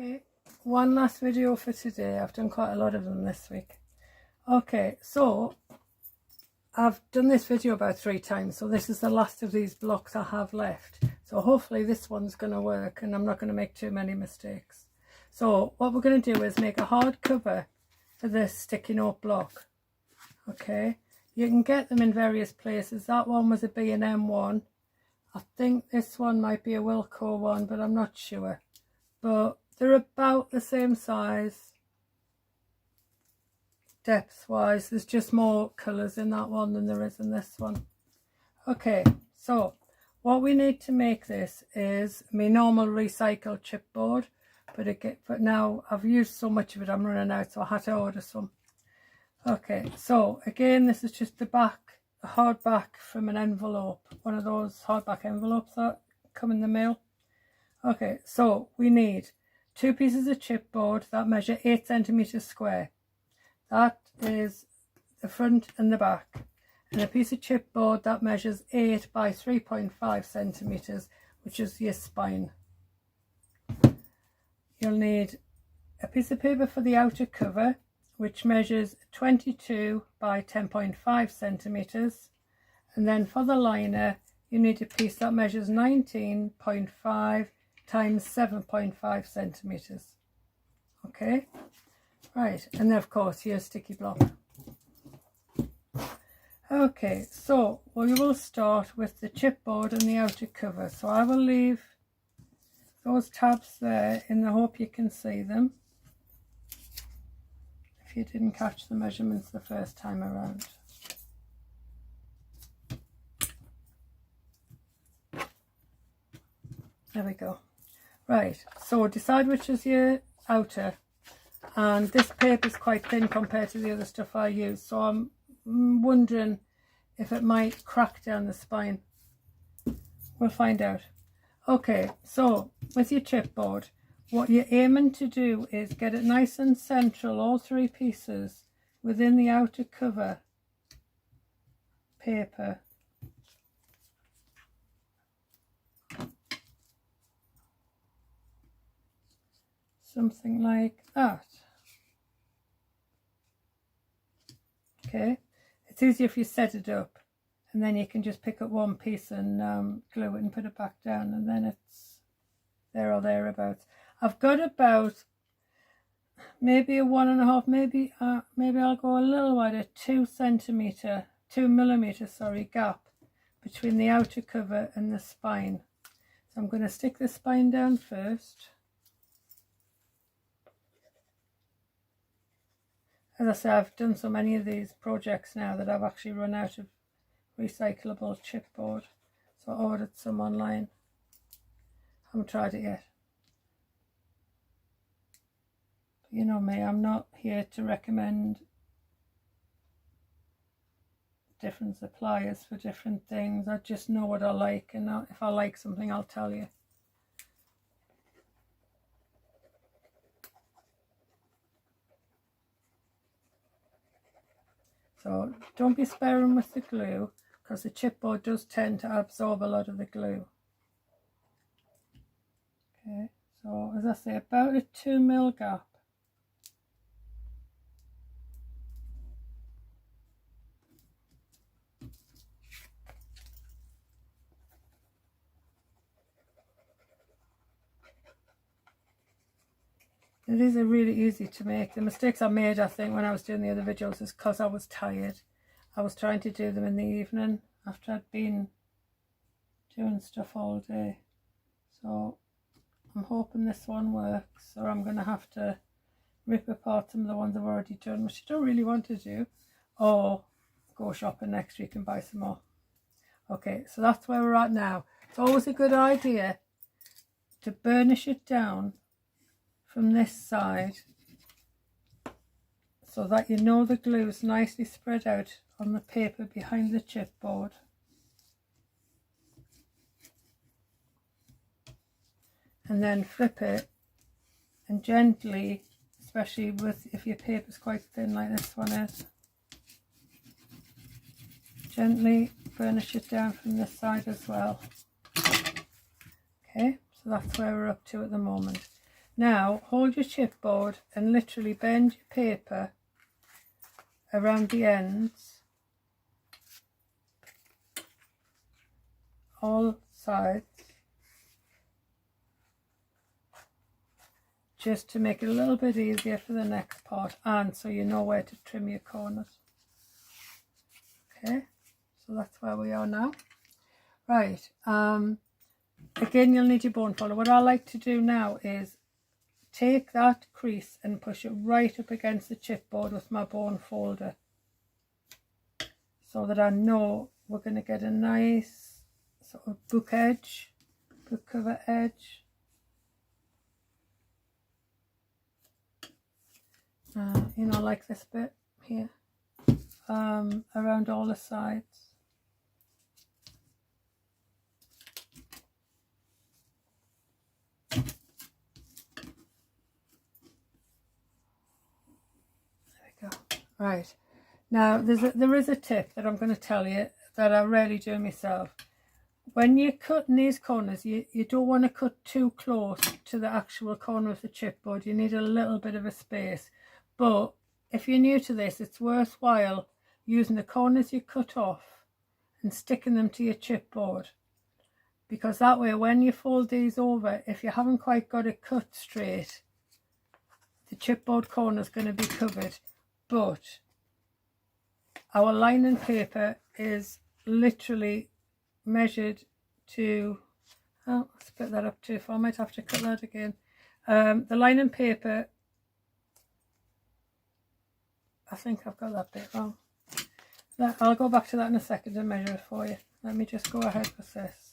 Okay, one last video for today. I've done quite a lot of them this week. Okay, so I've done this video about 3 times, so this is the last of these blocks I have left. So hopefully this one's going to work and I'm not going to make too many mistakes. So what we're going to do is make a hard cover for this sticky note block. Okay, you can get them in various places. That one was a B&M one. I think this one might be a Wilko one, but I'm not sure. But they're about the same size, depth wise. There's just more colours in that one than there is in this one. Okay, so what we need to make this is my normal recycled chipboard, but now I've used so much of it I'm running out, so I had to order some. Okay, so again, this is just the back, a hard back from an envelope, one of those hardback envelopes that come in the mail. Okay, so we need 2 pieces of chipboard that measure 8 centimeters square. That is the front and the back. And a piece of chipboard that measures 8 by 3.5 centimeters, which is your spine. You'll need a piece of paper for the outer cover, which measures 22 by 10.5 centimeters. And then for the liner, you need a piece that measures 19.5 times 7.5 centimeters. Okay, right, and then of course your sticky block. Okay, so we will start with the chipboard and the outer cover. So I will leave those tabs there in the hope you can see them if you didn't catch the measurements the first time around. There we go. Right, so decide which is your outer, and this paper is quite thin compared to the other stuff I use, so I'm wondering if it might crack down the spine. We'll find out. Okay, so with your chipboard, what you're aiming to do is get it nice and central, all 3 pieces within the outer cover paper. Something like that. Okay, it's easier if you set it up and then you can just pick up one piece and glue it and put it back down, and then it's there or thereabouts. I've got about maybe a 1.5, maybe I'll go a little wider, 2 millimeter gap between the outer cover and the spine. So I'm going to stick the spine down first. As I say, I've done so many of these projects now that I've actually run out of recyclable chipboard. So I ordered some online. Haven't tried it yet. But you know me, I'm not here to recommend different suppliers for different things. I just know what I like, and if I like something, I'll tell you. So don't be sparing with the glue, because the chipboard does tend to absorb a lot of the glue. Okay, so as I say, about a 2 mil gap. These are really easy to make. The mistakes I made, I think, when I was doing the other videos is because I was tired. I was trying to do them in the evening after I'd been doing stuff all day. So I'm hoping this one works, or I'm going to have to rip apart some of the ones I've already done, which I don't really want to do, or go shopping next week and buy some more. Okay, so that's where we're at now. It's always a good idea to burnish it down from this side so that you know the glue is nicely spread out on the paper behind the chipboard. And then flip it and gently, especially if your paper is quite thin like this one is, gently burnish it down from this side as well. Okay, so that's where we're up to at the moment. Now hold your chipboard and literally bend your paper around the ends, all sides, just to make it a little bit easier for the next part, and so you know where to trim your corners. Okay, so that's where we are now. Right, again you'll need your bone folder. What I like to do now is take that crease and push it right up against the chipboard with my bone folder, so that I know we're going to get a nice sort of book edge, book cover edge. You know, like this bit here, around all the sides. Right, now there is a tip that I'm going to tell you that I rarely do myself. When you're cutting these corners, you don't want to cut too close to the actual corner of the chipboard. You need a little bit of a space. But if you're new to this, it's worthwhile using the corners you cut off and sticking them to your chipboard, because that way when you fold these over, if you haven't quite got it cut straight, the chipboard corner is going to be covered. But our lining paper is literally measured to, oh, split that up too far, I might have to cut that again. The lining paper, I think I've got that bit wrong. I'll go back to that in a second and measure it for you. Let me just go ahead with this.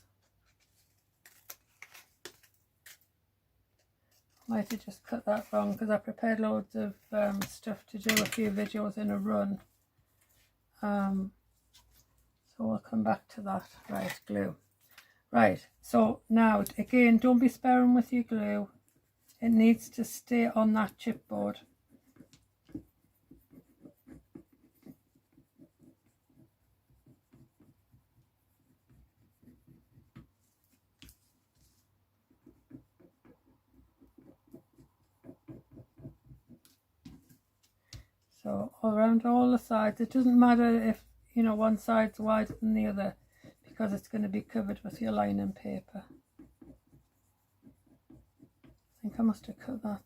Might have just cut that wrong because I prepared loads of stuff to do a few videos in a run. So we'll come back to that. Right, glue. Right, so now again, don't be sparing with your glue. It needs to stay on that chipboard. So around all the sides, it doesn't matter if, you know, one side's wider than the other, because it's going to be covered with your lining paper. I think I must have cut that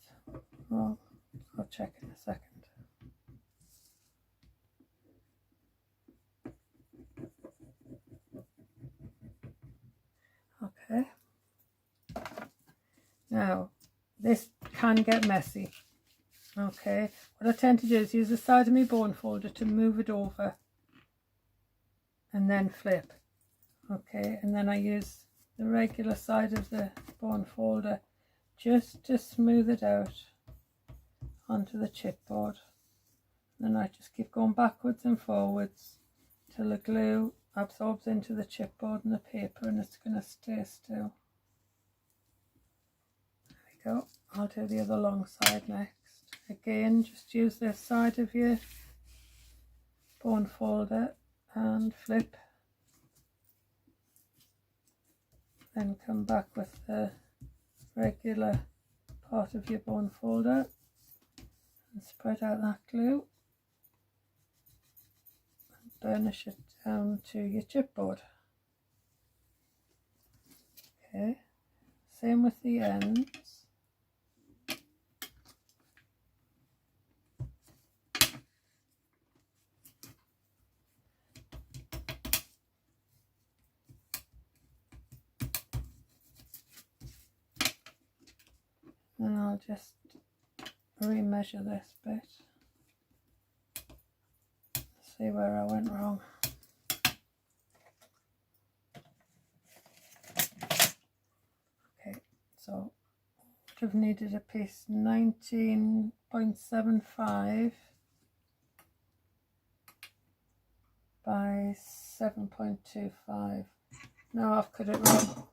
wrong. I'll check in a second. Okay. Now, this can get messy. Okay, what I tend to do is use the side of my bone folder to move it over and then flip. Okay, and then I use the regular side of the bone folder just to smooth it out onto the chipboard. And then I just keep going backwards and forwards till the glue absorbs into the chipboard and the paper, and it's going to stay still. There we go. I'll do the other long side next. Again, just use the side of your bone folder and flip, then come back with the regular part of your bone folder and spread out that glue and burnish it down to your chipboard. Okay, same with the ends. And I'll just remeasure this bit, see where I went wrong. Okay, so would have needed a piece 19.75 by 7.25. Now I've cut it wrong.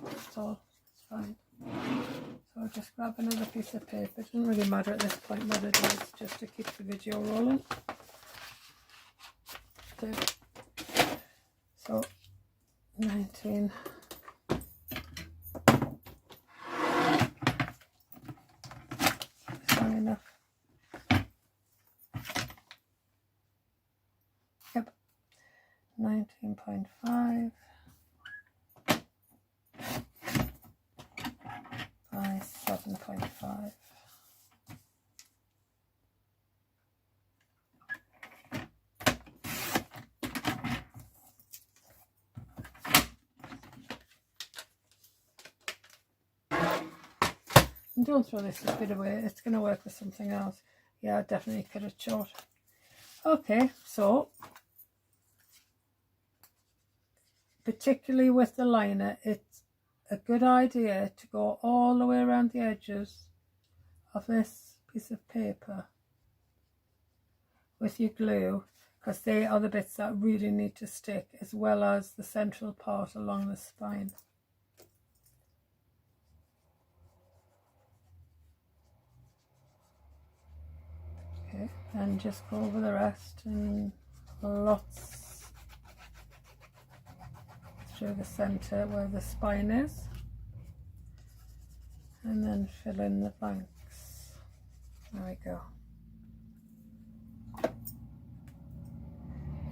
That's all, it's fine. So I'll just grab another piece of paper. It doesn't really matter at this point what it is, just to keep the video rolling. Okay. So 19. 7.5 by 7.5. And don't throw this bit away, it's going to work with something else. Yeah, definitely cut it short. Okay, so particularly with the liner, it's a good idea to go all the way around the edges of this piece of paper with your glue, because they are the bits that really need to stick, as well as the central part along the spine. Okay, and just go over the rest and lots through the center where the spine is, and then fill in the blanks. There we go.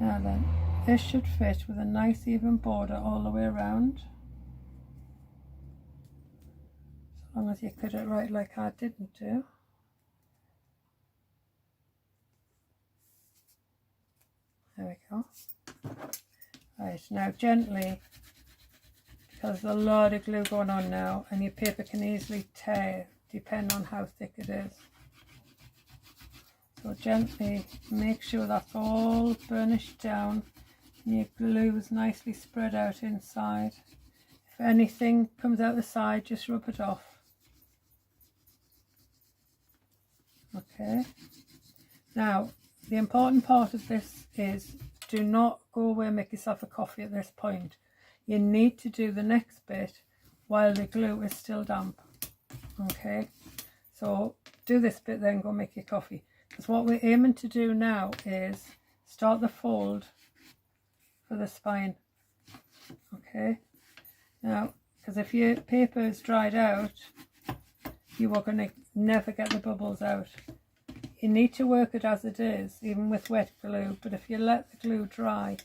Now then, this should fit with a nice even border all the way around, as long as you cut it right like I didn't do. There we go. Right, now gently, because there's a lot of glue going on now and your paper can easily tear depending on how thick it is. So gently make sure that's all burnished down and your glue is nicely spread out inside. If anything comes out the side, just rub it off. Okay. Now, the important part of this is do not go away and make yourself a coffee at this point. You need to do the next bit while the glue is still damp. Okay, so do this bit, then go make your coffee. Because what we're aiming to do now is start the fold for the spine. Okay, now, because if your paper is dried out, you are going to never get the bubbles out. You need to work it as it is, even with wet glue, but if you let the glue dry,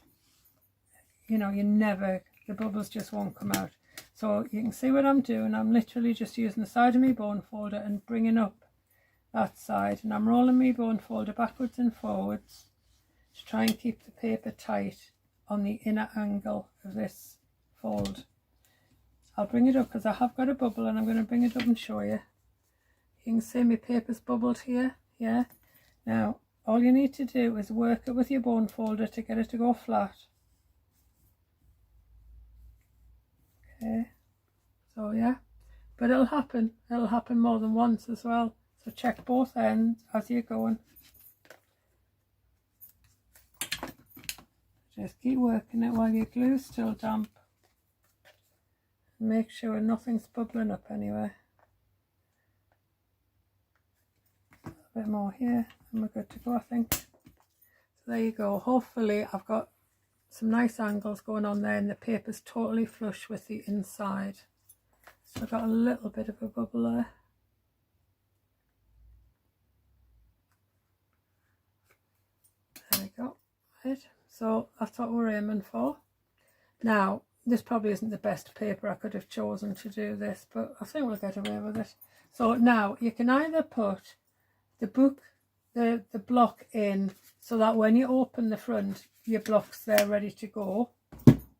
you know, the bubbles just won't come out. So you can see what I'm doing. I'm literally just using the side of my bone folder and bringing up that side, and I'm rolling my bone folder backwards and forwards to try and keep the paper tight on the inner angle of this fold. I'll bring it up because I have got a bubble, and I'm going to bring it up and show you. You can see my paper's bubbled here. Yeah, now all you need to do is work it with your bone folder to get it to go flat. Okay, so yeah, but it'll happen more than once as well, so check both ends as you're going. Just keep working it while your glue's still damp. Make sure nothing's bubbling up anyway. A bit more here and we're good to go, I think. So there you go. Hopefully I've got some nice angles going on there and the paper's totally flush with the inside. So I've got a little bit of a bubble there. There we go. Right, so that's what we're aiming for. Now, this probably isn't the best paper I could have chosen to do this, but I think we'll get away with it. So now you can either put the book, the block in so that when you open the front, your block's there ready to go,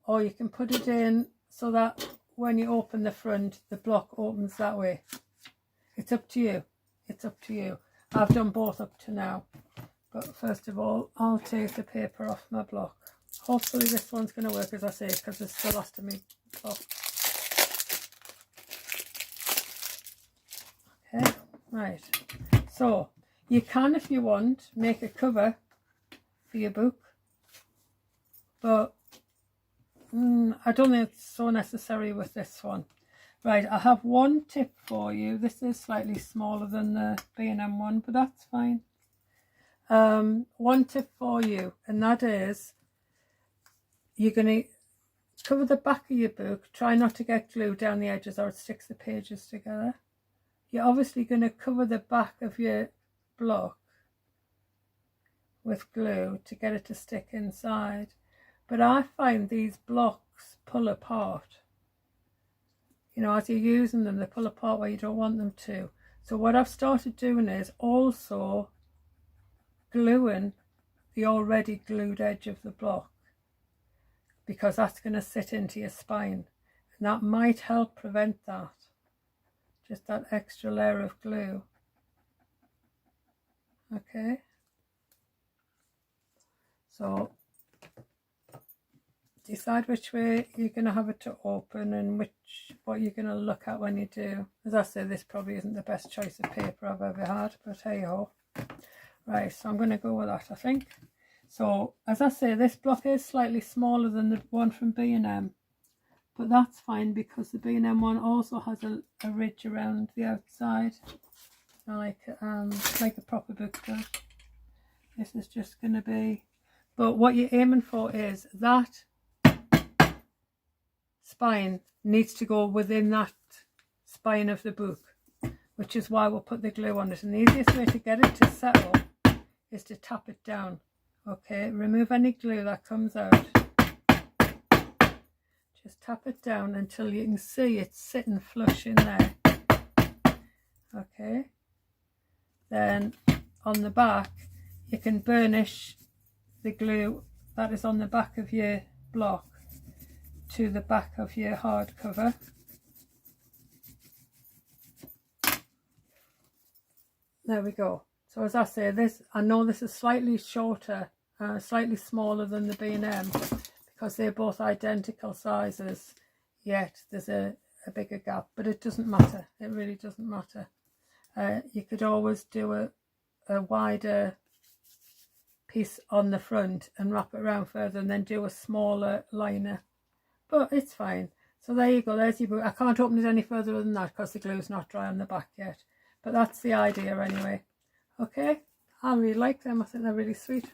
or you can put it in so that when you open the front, the block opens that way. It's up to you. It's up to you. I've done both up to now, but first of all, I'll take the paper off my block. Hopefully this one's going to work, as I say, because it's the last of me block. Okay, right. So you can, if you want, make a cover for your book, but I don't think it's so necessary with this one. Right, I have one tip for you. This is slightly smaller than the B&M one, but that's fine. One tip for you, and that is you're going to cover the back of your book. Try not to get glue down the edges or it sticks the pages together. You're obviously going to cover the back of your block with glue to get it to stick inside, but I find these blocks pull apart. You know, as you're using them, they pull apart where you don't want them to. So what I've started doing is also gluing the already glued edge of the block, because that's going to sit into your spine, and that might help prevent that, just that extra layer of glue. Okay, so decide which way you're going to have it to open and what you're going to look at when you do. As I say, this probably isn't the best choice of paper I've ever had, but hey ho. Right, so I'm going to go with that, I think. So as I say, this block is slightly smaller than the one from B&M, but that's fine because the B&M one also has a ridge around the outside, like a proper book does. This is just going to be, but what you're aiming for is that spine needs to go within that spine of the book, which is why we'll put the glue on it. And the easiest way to get it to settle is to tap it down. Okay, remove any glue that comes out. Just tap it down until you can see it's sitting flush in there. Okay, then on the back you can burnish the glue that is on the back of your block to the back of your hardcover. There we go. So as I say, I know this is slightly shorter, slightly smaller than the B&M, because they're both identical sizes, yet there's a bigger gap, but it doesn't matter. It really doesn't matter. You could always do a wider piece on the front and wrap it around further and then do a smaller liner, but it's fine. So there you go, there's your book. I can't open it any further than that because the glue's not dry on the back yet, but that's the idea anyway. Okay, I really like them. I think they're really sweet.